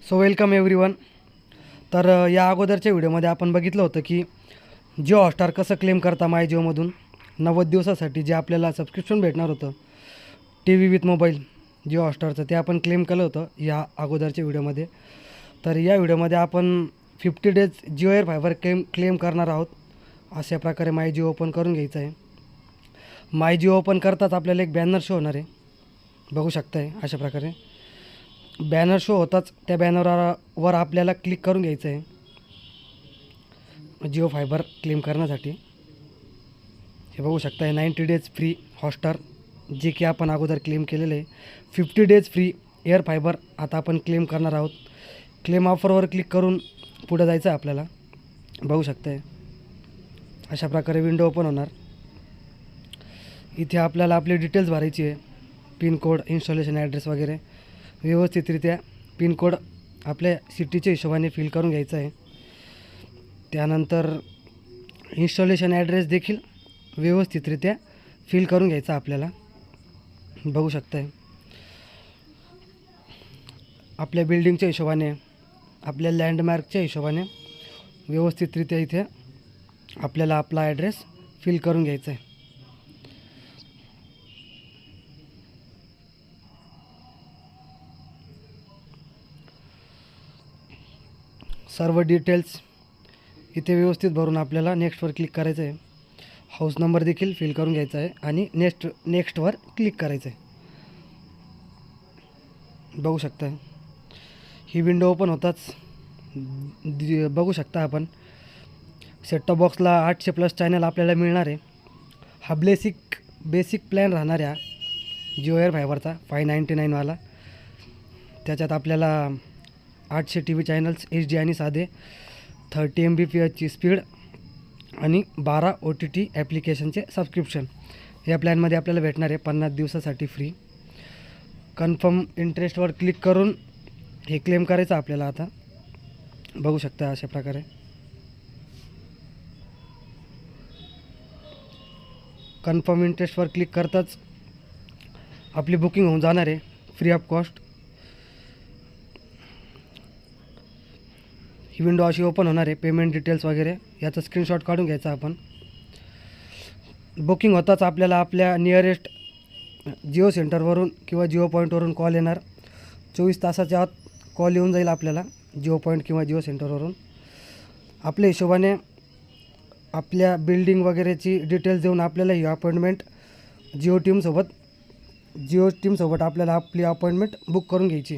So welcome everyone. तर या अगोदरच्या व्हिडिओमध्ये आपण बघितलं होतं की जिओ हॉटस्टार कसं क्लेम करता माय जिओमधून 90 दिवसासाठी जे आपल्याला सबस्क्रिप्शन भेटणार होतं T V with mobile Jio हॉटस्टारचं, ते आपण क्लेम केलं होतं या अगोदरच्या व्हिडिओमध्ये. तर या व्हिडिओमध्ये आपण 50 days Jio air fibre claim करणार आहोत. अशा प्रकारे माय जिओ ओपन करून घ्यायचं आहे. माय जिओ ओपन करताच आपल्याला एक बॅनर शो होणार आहे, बघू शकताय. अशा प्रकारे बॅनर शो होताच त्या बॅनरवर आपल्याला क्लिक करून घ्यायचं आहे जिओ फायबर क्लेम करण्यासाठी. हे बघू शकताय 90 डेज फ्री हॉटस्टार, जे की आपण अगोदर क्लेम केलेलं आहे. 50 डेज फ्री एअर फायबर आता आपण क्लेम करणार आहोत. क्लेम ऑफरवर क्लिक करून पुढे जायचं आहे आपल्याला. बघू शकताय अशा प्रकारे विंडो ओपन होणार. इथे आपल्याला आपली डिटेल्स भरायची आहे, पिनकोड, इन्स्टॉलेशन ॲड्रेस वगैरे व्यवस्थितरित्या. पिनकोड आपल्या सिटीच्या हिशोबाने फिल करून घ्यायचा आहे. त्यानंतर इन्स्टॉलेशन ॲड्रेस देखील व्यवस्थितरित्या फिल करून घ्यायचा आपल्याला. बघू शकताय आपल्या बिल्डिंगच्या हिशोबाने, आपल्या लँडमार्कच्या हिशोबाने व्यवस्थितरित्या इथे आपल्याला आपला ॲड्रेस फिल करून घ्यायचा आहे. सर्व डिटेल्स इथे व्यवस्थित भरून आपल्याला नेक्स्टवर क्लिक करायचं आहे. हाऊस नंबर देखील फिल करून घ्यायचा आहे आणि नेक्स्टवर क्लिक करायचं आहे. बघू शकता ही विंडो ओपन होताच बघू शकता आपण सेटटॉप बॉक्सला 800+ चॅनल आपल्याला मिळणार आहे. हा बेसिक प्लॅन राहणार आहे जिओ एअर फायबरचा 599 वाला. त्याच्यात आपल्याला 800 TV चॅनल्स HD आणि साधे, 30 Mbps स्पीड आणि 12 OTT ॲप्लिकेशनचे सबस्क्रिप्शन या प्लॅनमध्ये आपल्याला भेटणार आहे 50 दिवसासाठी फ्री. कन्फर्म इंटरेस्टवर क्लिक करून हे क्लेम करायचं आपल्याला. आता बघू शकता अशा प्रकारे कन्फर्म इंटरेस्टवर क्लिक करताच आपली बुकिंग होऊन जाणार आहे free of cost. He window अशी ओपन होणार आहे. पेमेंट डिटेल्स वगैरे याचा स्क्रीनशॉट काढून घ्यायचा आपण. बुकिंग होताच आपल्याला आपल्या नियरेस्ट जिओ सेंटरवरून किंवा जिओ पॉईंटवरून कॉल येणार. 24 तासाच्या आत कॉल येऊन जाईल आपल्याला जिओ पॉईंट किंवा जिओ सेंटरवरून. आपल्या हिशोबाने आपल्या बिल्डिंग वगैरेची डिटेल्स देऊन आपल्याला ही अपॉइंटमेंट जिओ टीमसोबत आपल्याला आपली अपॉइंटमेंट बुक करून घ्यायची.